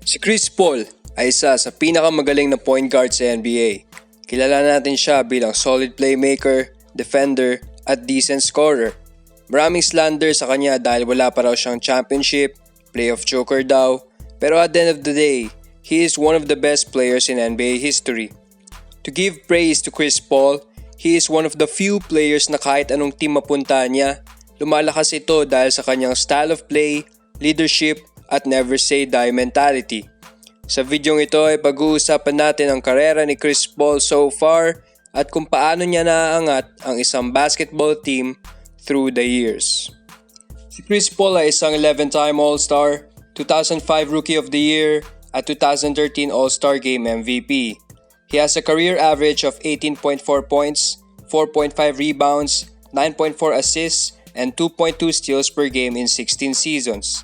Si Chris Paul ay isa sa pinakamagaling na point guard sa NBA. Kilala natin siya bilang solid playmaker, defender, at decent scorer. Maraming slander sa kanya dahil wala pa raw siyang championship, playoff joker daw, pero at the end of the day, he is one of the best players in NBA history. To give praise to Chris Paul, he is one of the few players na kahit anong team mapuntahan niya, lumalakas ito dahil sa kanyang style of play, leadership, at never say die mentality. Sa videong ito ay pag-uusapan natin ang karera ni Chris Paul so far at kung paano niya naaangat ang isang basketball team through the years. Si Chris Paul ay isang 11-time All-Star, 2005 Rookie of the Year at 2013 All-Star Game MVP. He has a career average of 18.4 points, 4.5 rebounds, 9.4 assists, and 2.2 steals per game in 16 seasons.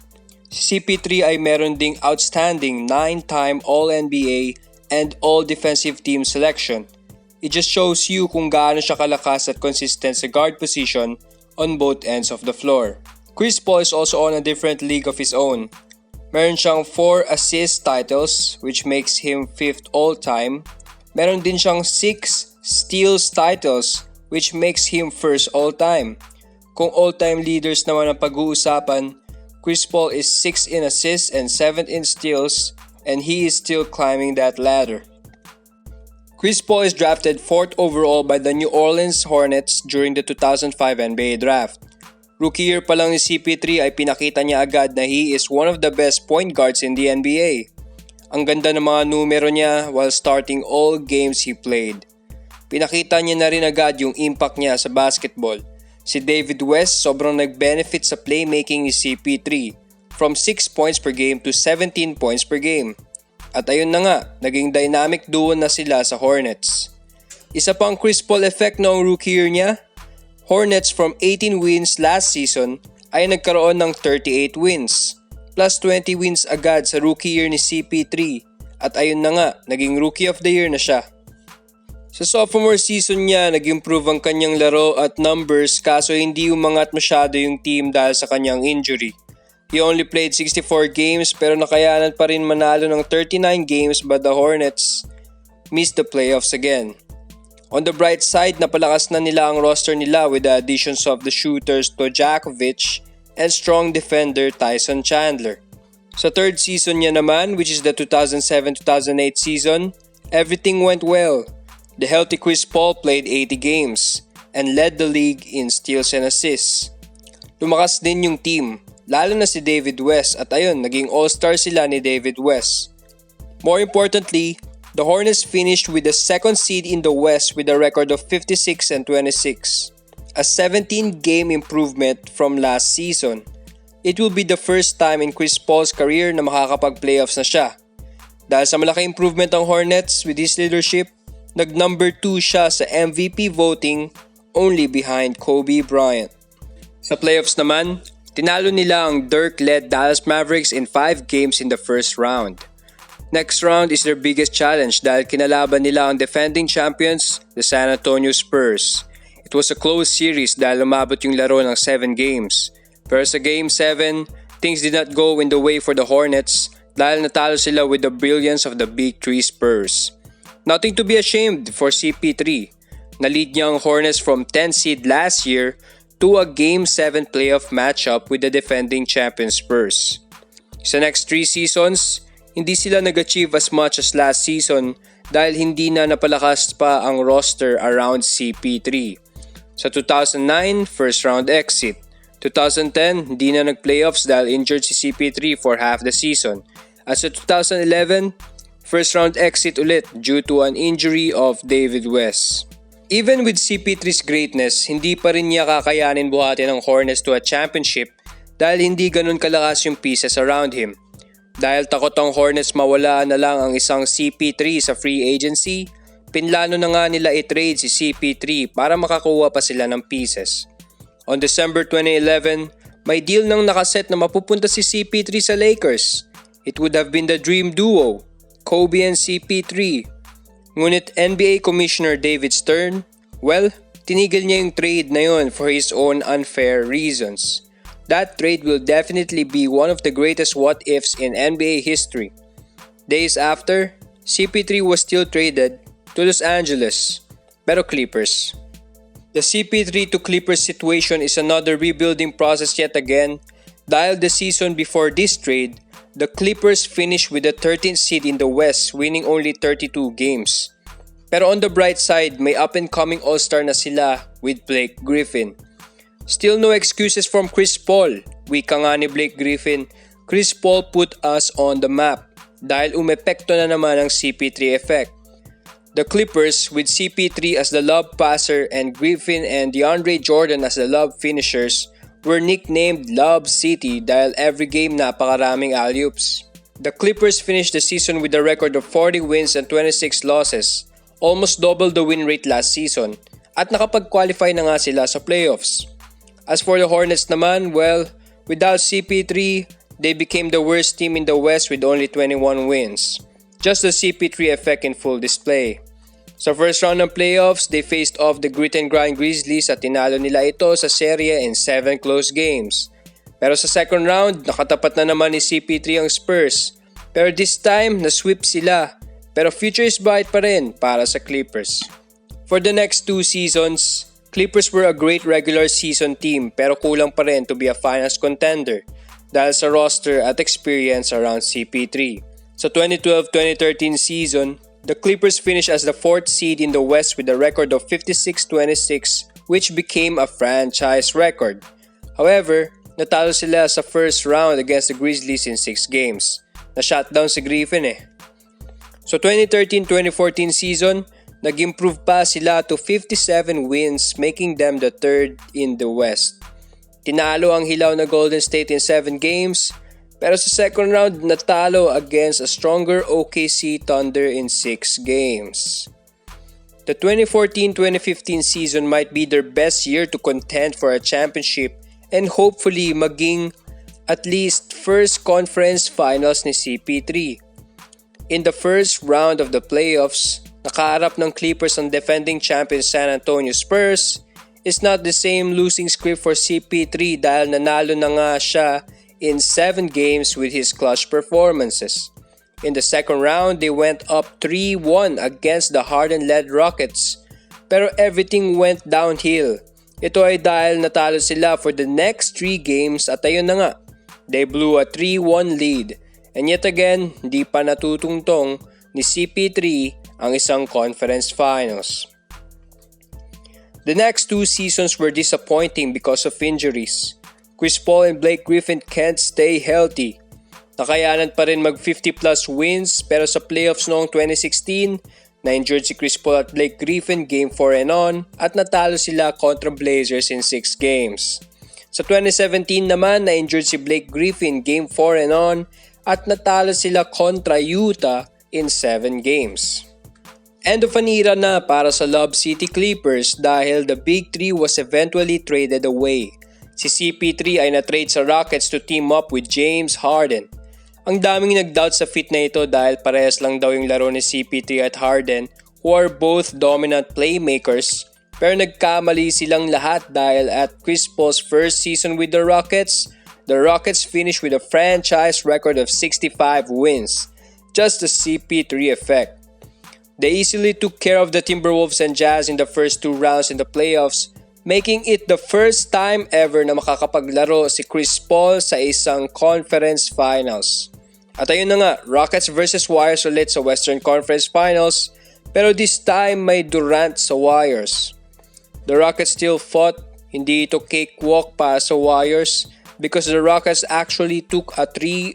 Si CP3 ay meron ding outstanding 9-time All-NBA and All-Defensive Team selection. It just shows you kung gaano siya kalakas at consistent sa guard position on both ends of the floor. Chris Paul is also on a different league of his own. Meron siyang 4 assist titles which makes him 5th all-time. Meron din siyang 6 steals titles which makes him 1st all-time. Kung all-time leaders naman ang pag-uusapan, Chris Paul is 6th in assists and 7th in steals, and he is still climbing that ladder. Chris Paul is drafted 4th overall by the New Orleans Hornets during the 2005 NBA Draft. Rookie year pa lang ni CP3 ay pinakita niya agad na he is one of the best point guards in the NBA. Ang ganda ng mga numero niya while starting all games he played. Pinakita niya na rin agad yung impact niya sa basketball. Si David West sobrang nag-benefit sa playmaking ni CP3 from 6 points per game to 17 points per game. At ayun na nga, naging dynamic duo na sila sa Hornets. Isa pang Chris Paul effect noong rookie year niya, Hornets from 18 wins last season ay nagkaroon ng 38 wins, plus 20 wins agad sa rookie year ni CP3 at ayun na nga, naging rookie of the year na siya. Sa sophomore season niya, nag-improve ang kanyang laro at numbers kaso hindi umangat masyado yung team dahil sa kanyang injury. He only played 64 games pero nakayanan pa rin manalo ng 39 games but the Hornets missed the playoffs again. On the bright side, napalakas na nila ang roster nila with the additions of the shooters Stojakovic and strong defender Tyson Chandler. Sa third season niya naman, which is the 2007-2008 season, everything went well. The healthy Chris Paul played 80 games and led the league in steals and assists. Lumakas din yung team, lalo na si David West at ayun, naging all-star sila ni David West. More importantly, the Hornets finished with the second seed in the West with a record of 56-26, a 17-game improvement from last season. It will be the first time in Chris Paul's career na makakapag-playoffs na siya. Dahil sa malaking improvement ng Hornets with his leadership, nag-number 2 siya sa MVP voting only behind Kobe Bryant. Sa playoffs naman, tinalo nila ang Dirk-led Dallas Mavericks in 5 games in the first round. Next round is their biggest challenge dahil kinalaban nila ang defending champions, the San Antonio Spurs. It was a close series dahil umabot yung laro ng 7 games. Pero sa Game 7, things did not go in the way for the Hornets dahil natalo sila with the brilliance of the Big Three Spurs. Nothing to be ashamed for CP3. Na-lead niya ang Hornets from 10th seed last year to a Game 7 playoff matchup with the defending champion Spurs. Sa next 3 seasons, hindi sila nag-achieve as much as last season dahil hindi na napalakas pa ang roster around CP3. Sa 2009, first round exit. 2010, hindi na nag-playoffs dahil injured si CP3 for half the season. At sa 2011, first round exit ulit due to an injury of David West. Even with CP3's greatness, hindi pa rin niya kakayanin buhatin ang Hornets to a championship dahil hindi ganun kalakas yung pieces around him. Dahil takot ang Hornets mawala na lang ang isang CP3 sa free agency, pinlano na nga nila i-trade si CP3 para makakuha pa sila ng pieces. On December 2011, may deal nang nakaset na mapupunta si CP3 sa Lakers. It would have been the dream duo, Kobe and CP3. Ngunit NBA Commissioner David Stern, tinigil niya yung trade na yun for his own unfair reasons. That trade will definitely be one of the greatest what-ifs in NBA history. Days after, CP3 was still traded to Los Angeles, pero Clippers. The CP3 to Clippers situation is another rebuilding process yet again dahil the season before this trade, the Clippers finished with the 13th seed in the West, winning only 32 games. Pero on the bright side, may up-and-coming all-star na sila with Blake Griffin. Still no excuses from Chris Paul. Wika nga ni Blake Griffin, Chris Paul put us on the map dahil umepekto na naman ang CP3 effect. The Clippers with CP3 as the lob passer and Griffin and DeAndre Jordan as the lob finishers were nicknamed Lob City dahil every game napakaraming alley-oops. The Clippers finished the season with a record of 40 wins and 26 losses, almost double the win rate last season, at nakapag-qualify na nga sila sa playoffs. As for the Hornets naman, well, without CP3, they became the worst team in the West with only 21 wins. Just the CP3 effect in full display. Sa first round ng playoffs, they faced off the grit and grind Grizzlies at tinalo nila ito sa serye in 7 close games. Pero sa second round, nakatapat na naman ni CP3 ang Spurs. Pero this time, na-sweep sila. Pero future is bright pa rin para sa Clippers. For the next 2 seasons, Clippers were a great regular season team pero kulang pa rin to be a finals contender dahil sa roster at experience around CP3. Sa 2012-2013 season, the Clippers finished as the 4th seed in the West with a record of 56-26 which became a franchise record. However, natalo sila sa first round against the Grizzlies in 6 games. Na-shutdown si Griffin So 2013-2014 season, nag-improve pa sila to 57 wins making them the 3rd in the West. Tinalo ang hilaw na Golden State in 7 games. Pero sa second round, natalo against a stronger OKC Thunder in 6 games. The 2014-2015 season might be their best year to contend for a championship and hopefully maging at least first conference finals ni CP3. In the first round of the playoffs, nakaharap ng Clippers ang defending champion San Antonio Spurs. It's not the same losing script for CP3 dahil nanalo na nga siya in 7 games with his clutch performances. In the second round, they went up 3-1 against the Harden-led Rockets. Pero everything went downhill. Ito ay dahil natalo sila for the next 3 games at ayun na nga, they blew a 3-1 lead. And yet again, hindi pa natutungtong ni CP3 ang isang conference finals. The next 2 seasons were disappointing because of injuries. Chris Paul and Blake Griffin can't stay healthy. Nakayanan pa rin mag 50 plus wins pero sa playoffs noong 2016, na-injured si Chris Paul at Blake Griffin game 4 and on at natalo sila kontra Blazers in 6 games. Sa 2017 naman, na-injured si Blake Griffin game 4 and on at natalo sila kontra Utah in 7 games. End of an era na para sa Lob City Clippers dahil the Big 3 was eventually traded away. Si CP3 ay na-trade sa Rockets to team up with James Harden. Ang daming nag-doubt sa fit na ito dahil parehas lang daw yung laro ni CP3 at Harden who are both dominant playmakers pero nagkamali silang lahat dahil at Chris Paul's first season with the Rockets finished with a franchise record of 65 wins. Just the CP3 effect. They easily took care of the Timberwolves and Jazz in the first 2 rounds in the playoffs, making it the first time ever na makakapaglaro si Chris Paul sa isang conference finals. At ayun na nga, Rockets vs Warriors ulit sa Western Conference Finals, pero this time may Durant sa Warriors. The Rockets still fought, hindi ito cakewalk pa sa Warriors because the Rockets actually took a 3-2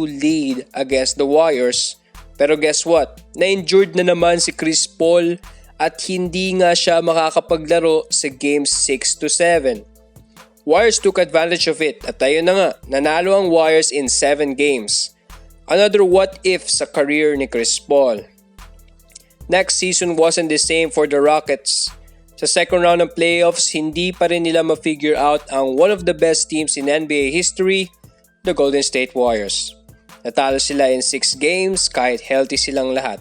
lead against the Warriors. Pero guess what? Na-injured na naman si Chris Paul at hindi nga siya makakapaglaro sa games 6-7. Warriors took advantage of it at ayun na nga, nanalo ang Warriors in 7 games. Another what if sa career ni Chris Paul. Next season wasn't the same for the Rockets. Sa second round ng playoffs, hindi pa rin nila ma-figure out ang one of the best teams in NBA history, the Golden State Warriors. Natalo sila in 6 games kahit healthy silang lahat.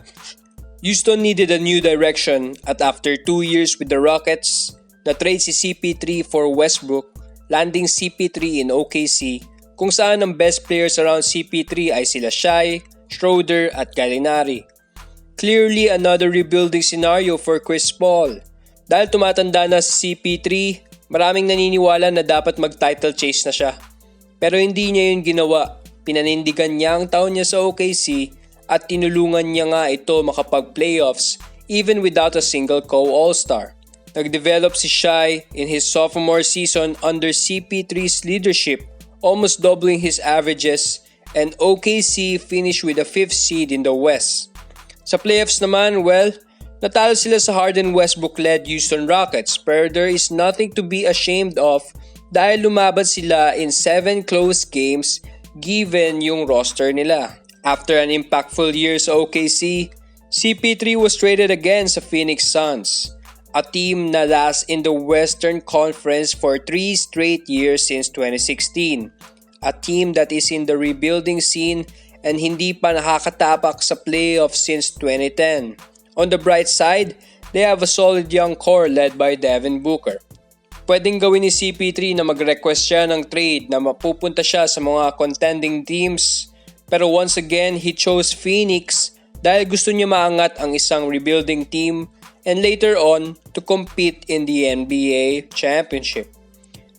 Houston needed a new direction at after 2 years with the Rockets, na-trade si CP3 for Westbrook, landing CP3 in OKC kung saan ang best players around CP3 ay sila Shai, Schroeder at Gallinari. Clearly another rebuilding scenario for Chris Paul. Dahil tumatanda na si CP3, maraming naniniwala na dapat mag-title chase na siya. Pero hindi niya yun ginawa. Pinanindigan niya ang taon niya sa OKC at tinulungan niya nga ito makapag-playoffs even without a single co-all-star. Nag-develop si Shai in his sophomore season under CP3's leadership, almost doubling his averages, and OKC finished with a 5th seed in the West. Sa playoffs naman, well, natalo sila sa Harden Westbrook-led Houston Rockets, pero there is nothing to be ashamed of dahil lumaban sila in 7 close games given yung roster nila. After an impactful year sa OKC, CP3 was traded again sa Phoenix Suns, a team na last in the Western Conference for 3 straight years since 2016. A team that is in the rebuilding scene and hindi pa nakakatapak sa playoffs since 2010. On the bright side, they have a solid young core led by Devin Booker. Pwedeng gawin ni CP3 na mag-request siya ng trade na mapupunta siya sa mga contending teams, pero once again, he chose Phoenix dahil gusto niya maangat ang isang rebuilding team and later on to compete in the NBA championship.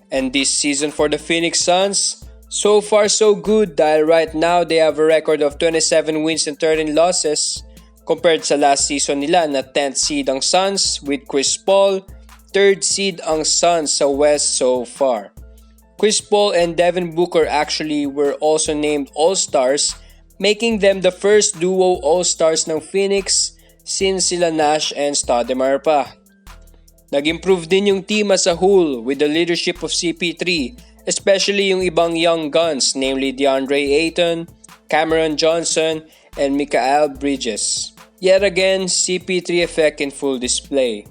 And this season for the Phoenix Suns, so far so good dahil right now they have a record of 27 wins and 13 losses compared sa last season nila na 10th seed ang Suns with Chris Paul, 3rd seed ang Suns sa West so far. Chris Paul and Devin Booker actually were also named All-Stars, making them the first duo All-Stars ng Phoenix since sila Nash and Stoudemire pa. Nag-improve din yung team as a whole with the leadership of CP3, especially yung ibang young guns namely DeAndre Ayton, Cameron Johnson, and Mikal Bridges. Yet again, CP3 effect in full display.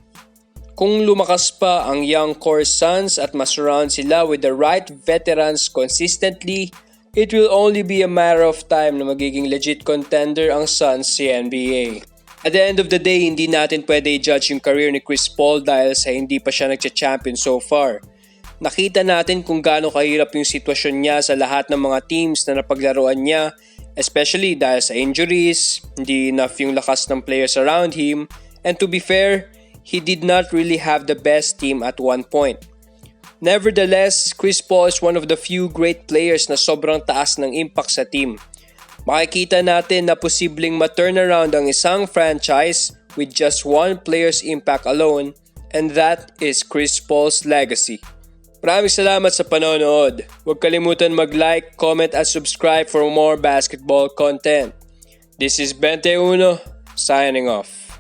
Kung lumakas pa ang young core Suns at masurround sila with the right veterans consistently, it will only be a matter of time na magiging legit contender ang Suns sa NBA. At the end of the day, hindi natin pwede i-judge yung career ni Chris Paul dahil sa hindi pa siya nagcha-champion so far. Nakita natin kung gaano kahirap yung sitwasyon niya sa lahat ng mga teams na napaglaruan niya, especially dahil sa injuries, hindi enough yung lakas ng players around him, and to be fair, he did not really have the best team at one point. Nevertheless, Chris Paul is one of the few great players na sobrang taas ng impact sa team. Makikita natin na posibleng ma-turnaround ang isang franchise with just one player's impact alone, and that is Chris Paul's legacy. Maraming salamat sa panonood. Huwag kalimutan mag-like, comment at subscribe for more basketball content. This is 21, signing off.